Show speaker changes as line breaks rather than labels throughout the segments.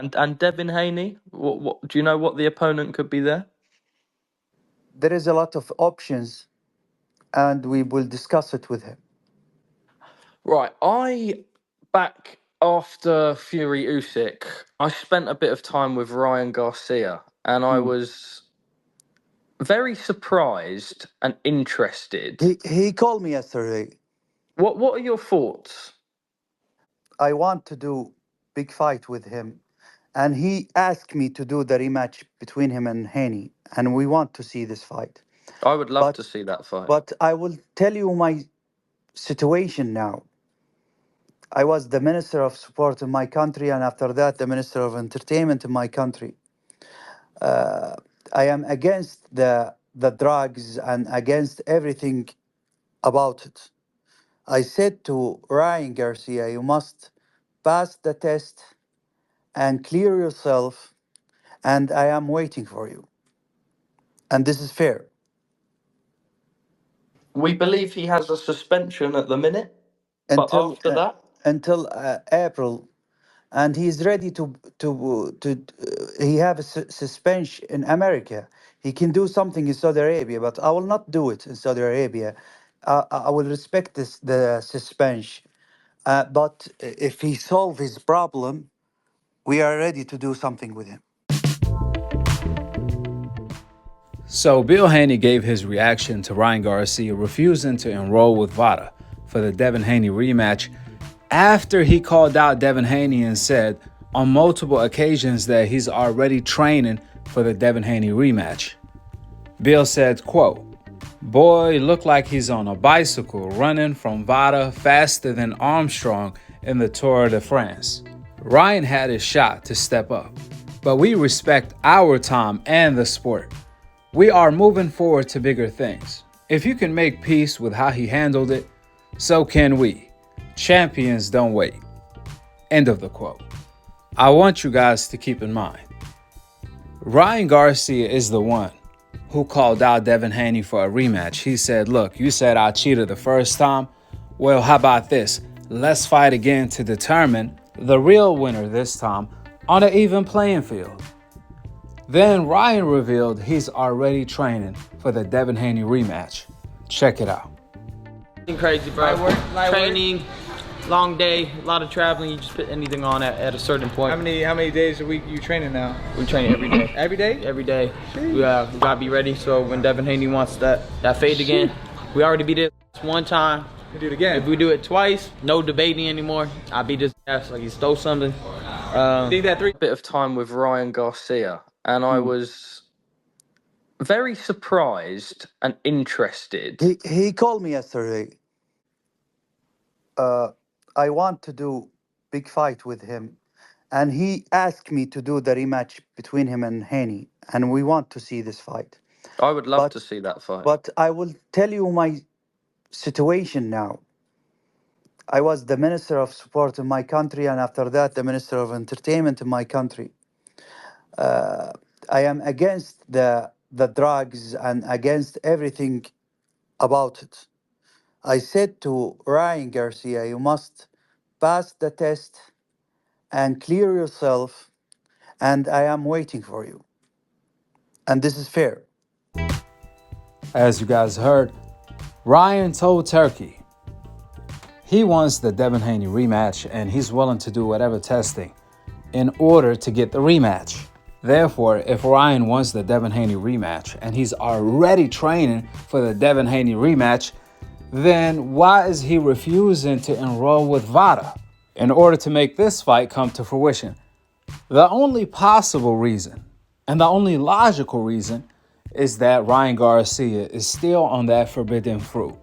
And Devin Haney, what do you know what the opponent could be there?
There is a lot of options, and we will discuss it with him.
Right, back after Fury Usyk, I spent a bit of time with Ryan Garcia, and I
Mm.
was very surprised and interested.
He called me yesterday.
What are your thoughts?
I want to do big fight with him, and he asked me to do the rematch between him and Haney, and we want to see this fight.
I would love to
But
see that fight.
but I will tell you my situation now. I was the minister of sport in my country, and after that, the minister of entertainment in my country. I am against the drugs and against everything about it. I said to Ryan Garcia, you must pass the test and clear yourself, and I am waiting for you. And this is fair.
We believe he has a suspension at the minute, but
until
after that,
April, and he's ready to he have a suspension in America. He can do something in Saudi Arabia, but I will not do it in Saudi Arabia. I will respect the suspension, but if he solve his problem, we are ready to do something with him.
So Bill Haney gave his reaction to Ryan Garcia refusing to enroll with VADA for the Devin Haney rematch after he called out Devin Haney and said on multiple occasions that he's already training for the Devin Haney rematch. Bill said, quote, "Boy looked like he's on a bicycle running from VADA faster than Armstrong in the Tour de France. Ryan had his shot to step up, but we respect our time and the sport. We are moving forward to bigger things. If you can make peace with how he handled it, so can we. Champions don't wait." End of the quote. I want you guys to keep in mind, Ryan Garcia is the one who called out Devin Haney for a rematch. He said, look, you said I cheated the first time. Well, how about this? Let's fight again to determine the real winner this time on an even playing field. Then Ryan revealed he's already training for the Devin Haney rematch. Check it out.
Crazy, bro. Training, long day, a lot of traveling. You just put anything on at a certain point.
How many days a week you training now?
We train every day.
Every day?
Every day. We gotta be ready. So when Devin Haney wants that fade again, we already beat it one time.
We do it again.
If we do it twice, no debating anymore. I beat his ass like he stole something.
Think that three.
bit of time with Ryan Garcia, and I was very surprised and interested.
He called me yesterday. I want to do big fight with him, and he asked me to do the rematch between him and Haney, and we want to see this fight.
I would love
But
to see that fight.
but I will tell you my situation now. I was the minister of sport in my country, and after that, the minister of entertainment in my country. I am against the drugs and against everything about it. I said to Ryan Garcia, you must pass the test and clear yourself, and I am waiting for you. And this is fair.
As you guys heard, Ryan told Turki he wants the Devin Haney rematch and he's willing to do whatever testing in order to get the rematch. Therefore, if Ryan wants the Devin Haney rematch and he's already training for the Devin Haney rematch, then why is he refusing to enroll with VADA in order to make this fight come to fruition? The only possible reason and the only logical reason is that Ryan Garcia is still on that forbidden fruit.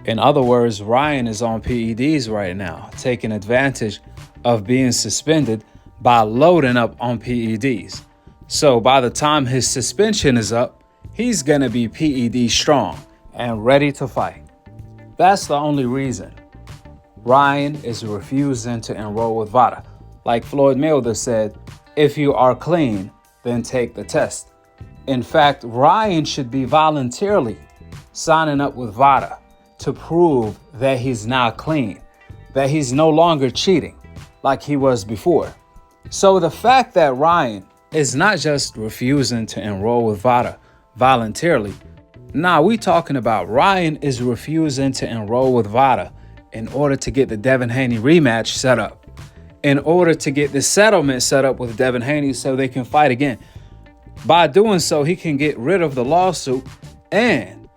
In other words, Ryan is on PEDs right now, taking advantage of being suspended by loading up on PEDs. So by the time his suspension is up, he's gonna be PED strong and ready to fight. That's the only reason Ryan is refusing to enroll with VADA. Like Floyd Mayweather said, if you are clean, then take the test. In fact, Ryan should be voluntarily signing up with VADA to prove that he's now clean, that he's no longer cheating like he was before. So the fact that Ryan is not just refusing to enroll with VADA voluntarily. Nah, we talking about Ryan is refusing to enroll with VADA in order to get the Devin Haney rematch set up, in order to get the settlement set up with Devin Haney so they can fight again. By doing so, he can get rid of the lawsuit and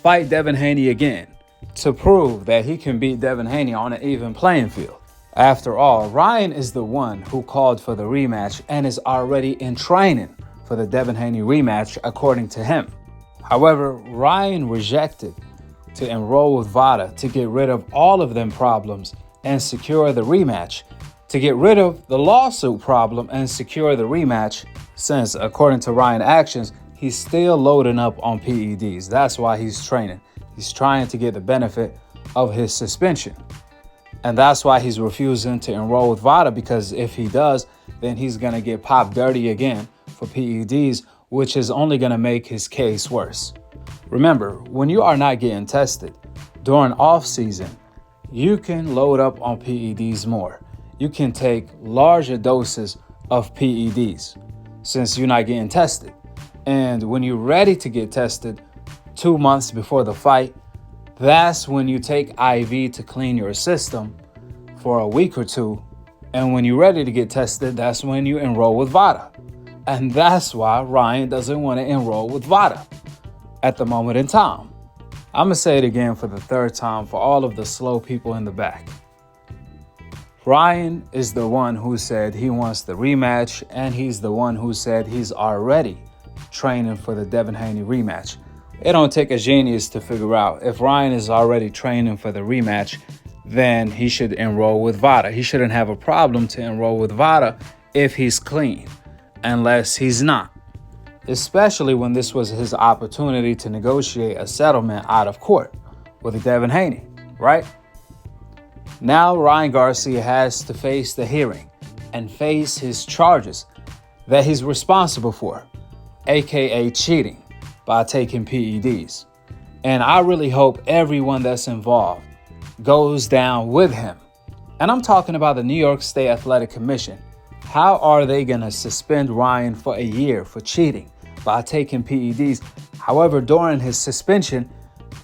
fight Devin Haney again to prove that he can beat Devin Haney on an even playing field. After all, Ryan is the one who called for the rematch and is already in training for the Devin Haney rematch, according to him. However, Ryan rejected to enroll with VADA to get rid of all of them problems and secure the rematch, to get rid of the lawsuit problem and secure the rematch, since, according to Ryan's actions, he's still loading up on PEDs. That's why he's training. He's trying to get the benefit of his suspension. And that's why he's refusing to enroll with VADA, because if he does, then he's going to get popped dirty again for PEDs, which is only going to make his case worse. Remember, when you are not getting tested during off season, you can load up on PEDs more. You can take larger doses of PEDs since you're not getting tested. And when you're ready to get tested 2 months before the fight, that's when you take IV to clean your system for a week or two. And when you're ready to get tested, that's when you enroll with VADA. And that's why Ryan doesn't want to enroll with VADA at the moment in time. I'm going to say it again for the third time for all of the slow people in the back. Ryan is the one who said he wants the rematch, and he's the one who said he's already training for the Devin Haney rematch. It don't take a genius to figure out if Ryan is already training for the rematch, then he should enroll with VADA. He shouldn't have a problem to enroll with VADA if he's clean, unless he's not. Especially when this was his opportunity to negotiate a settlement out of court with Devin Haney, right? Now Ryan Garcia has to face the hearing and face his charges that he's responsible for, aka cheating by taking PEDs. And I really hope everyone that's involved goes down with him. And I'm talking about the New York State Athletic Commission. How are they going to suspend Ryan for a year for cheating by taking PEDs? However, during his suspension,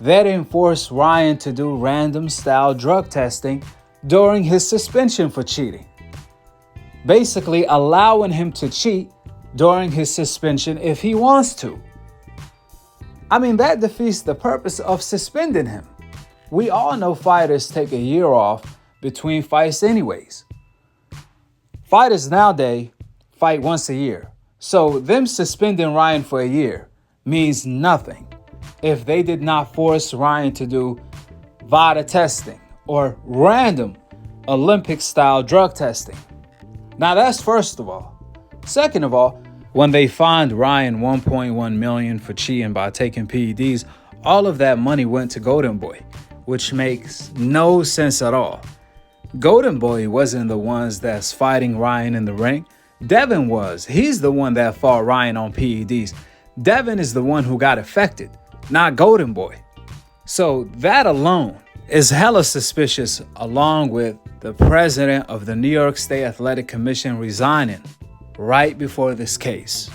they didn't force Ryan to do random style drug testing during his suspension for cheating, basically allowing him to cheat during his suspension if he wants to. I mean, that defeats the purpose of suspending him. We all know fighters take a year off between fights anyways. Fighters nowadays fight once a year. So them suspending Ryan for a year means nothing if they did not force Ryan to do VADA testing or random Olympic-style drug testing. Now that's first of all. Second of all, when they fined Ryan $1.1 million for cheating by taking PEDs, all of that money went to Golden Boy, which makes no sense at all. Golden Boy wasn't the ones that's fighting Ryan in the ring. Devin was. He's the one that fought Ryan on PEDs. Devin is the one who got affected, not Golden Boy. So that alone is hella suspicious, along with the president of the New York State Athletic Commission resigning right before this case.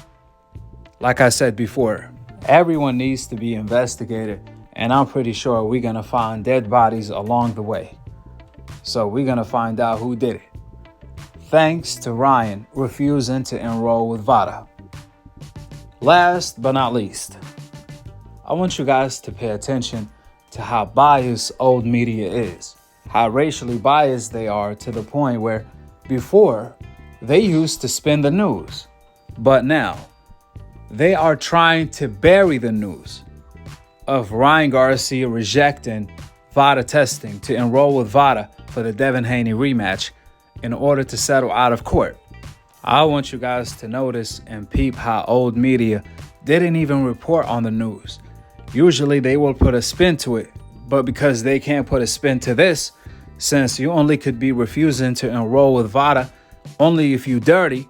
Like I said before, everyone needs to be investigated, and I'm pretty sure we're going to find dead bodies along the way. So we're going to find out who did it. Thanks to Ryan refusing to enroll with VADA. Last but not least, I want you guys to pay attention to how biased old media is, how racially biased they are, to the point where before they used to spin the news, but now they are trying to bury the news of Ryan Garcia rejecting VADA testing to enroll with VADA for the Devin Haney rematch in order to settle out of court. I want you guys to notice and peep how old media didn't even report on the news. Usually they will put a spin to it, but because they can't put a spin to this, since you only could be refusing to enroll with VADA only if you dirty,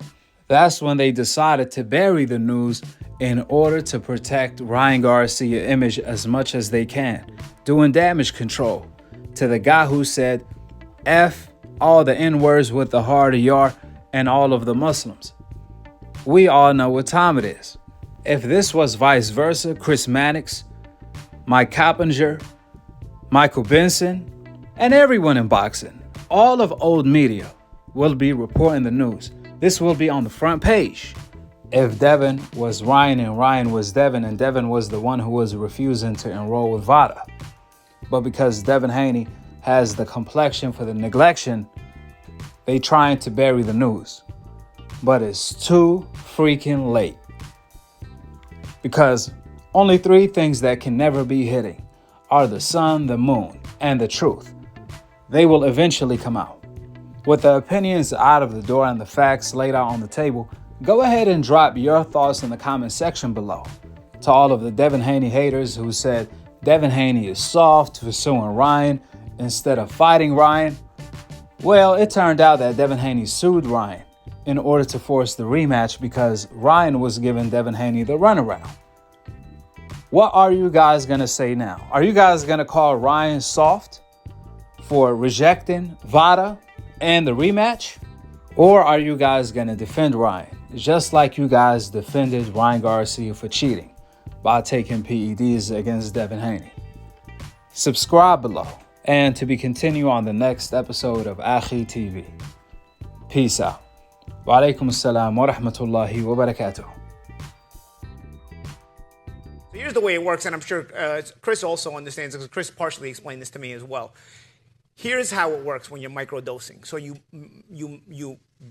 that's when they decided to bury the news in order to protect Ryan Garcia's image as much as they can, doing damage control to the guy who said F all the N-words with the hard ER and all of the Muslims. We all know what time it is. If this was vice versa, Chris Mannix, Mike Coppinger, Michael Benson, and everyone in boxing, all of old media will be reporting the news. This will be on the front page. If Devin was Ryan and Ryan was Devin, and Devin was the one who was refusing to enroll with VADA. But because Devin Haney has the complexion for the neglection, they trying to bury the news. But it's too freaking late. Because only three things that can never be hidden are the sun, the moon, and the truth. They will eventually come out. With the opinions out of the door and the facts laid out on the table, go ahead and drop your thoughts in the comment section below. To all of the Devin Haney haters who said Devin Haney is soft for suing Ryan instead of fighting Ryan, well, it turned out that Devin Haney sued Ryan in order to force the rematch because Ryan was giving Devin Haney the runaround. What are you guys going to say now? Are you guys going to call Ryan soft for rejecting VADA and the rematch? Or are you guys going to defend Ryan, just like you guys defended Ryan Garcia for cheating by taking PEDs against Devin Haney? Subscribe below and to be continued on the next episode of Akhi TV. Peace out. Wa alaikum assalam wa rahmatullahi wa barakatuh.
So here's the way it works, and I'm sure Chris also understands because Chris partially explained this to me as well. Here's how it works when you're microdosing. So you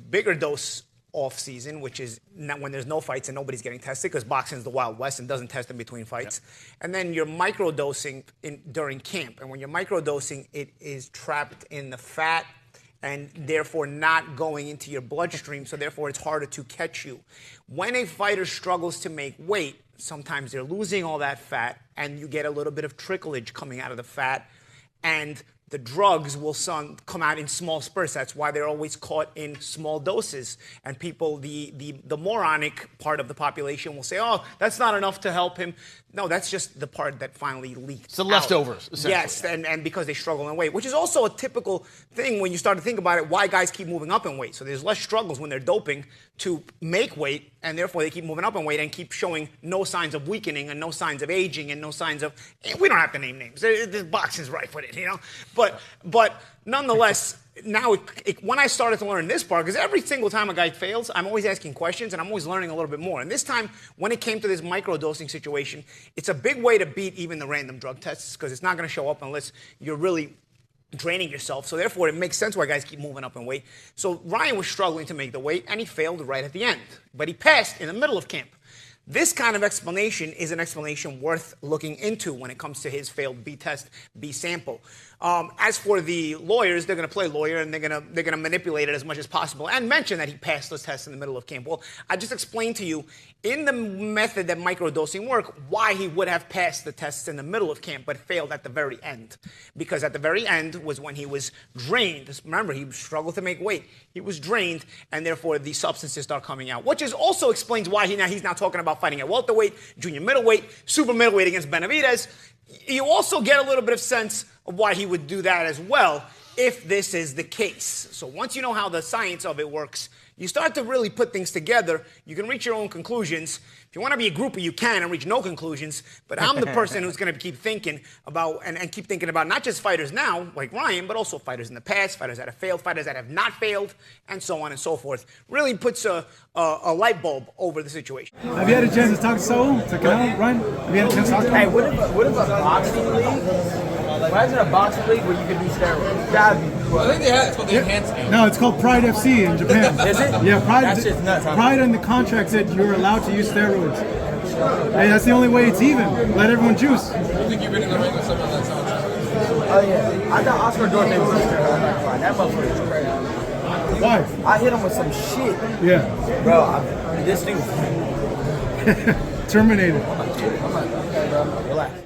bigger dose off season, which is not when there's no fights and nobody's getting tested because boxing is the Wild West and doesn't test in between fights. Yep. And then you're microdosing during camp. And when you're microdosing, it is trapped in the fat and therefore not going into your bloodstream, so therefore it's harder to catch you. When a fighter struggles to make weight, sometimes they're losing all that fat and you get a little bit of tricklage coming out of the fat, and the drugs will come out in small spurts. That's why they're always caught in small doses. And people, the moronic part of the population will say, oh, that's not enough to help him. No, that's just the part that finally leaked.
It's the leftovers, essentially.
Yes, and because they struggle in weight, which is also a typical thing when you start to think about it, why guys keep moving up in weight. So there's less struggles when they're doping to make weight, and therefore they keep moving up in weight and keep showing no signs of weakening and no signs of aging and no signs of, we don't have to name names. The boxing's right with it, you know? But nonetheless, now when I started to learn this part, because every single time a guy fails, I'm always asking questions and I'm always learning a little bit more. And this time, when it came to this microdosing situation, it's a big way to beat even the random drug tests because it's not going to show up unless you're really draining yourself. So therefore, it makes sense why guys keep moving up in weight. So Ryan was struggling to make the weight and he failed right at the end. But he passed in the middle of camp. This kind of explanation is an explanation worth looking into when it comes to his failed B test, B sample. As for the lawyers, they're going to play lawyer and they're going to manipulate it as much as possible and mention that he passed those tests in the middle of camp. Well, I just explained to you in the method that microdosing work why he would have passed the tests in the middle of camp but failed at the very end. Because at the very end was when he was drained. Remember, he struggled to make weight. He was drained and therefore the substances start coming out, which is also explains why he's now talking about fighting at welterweight, junior middleweight, super middleweight against Benavidez. You also get a little bit of sense of why he would do that as well if this is the case. So once you know how the science of it works, you start to really put things together. You can reach your own conclusions. If you want to be a groupie, you can and reach no conclusions. But I'm the person who's going to keep thinking about and keep thinking about not just fighters now, like Ryan, but also fighters in the past, fighters that have failed, fighters that have not failed, and so on and so forth. Really puts a light bulb over the situation.
Have you had a chance to talk to Saul, to Canal, Ryan? Have you had a chance to talk to him?
Hey, what if a boxing league? Imagine a boxing league where you can do steroids. That'd be cool.
I think they have it's called the enhanced game.
No, it's called Pride FC in Japan.
Is it?
Yeah, Pride.
That shit's nuts, huh?
Pride in the contract said you're allowed to use steroids. Hey, that's the only way it's even. Let everyone juice.
I think you've been in the ring with someone that sounds
Oh yeah. I thought Oscar Dortmund was steroid. That motherfucker is crazy.
Why?
I hit him with some shit.
Yeah.
Bro, this thing
Terminated.
I'm like, okay, bro. Relax.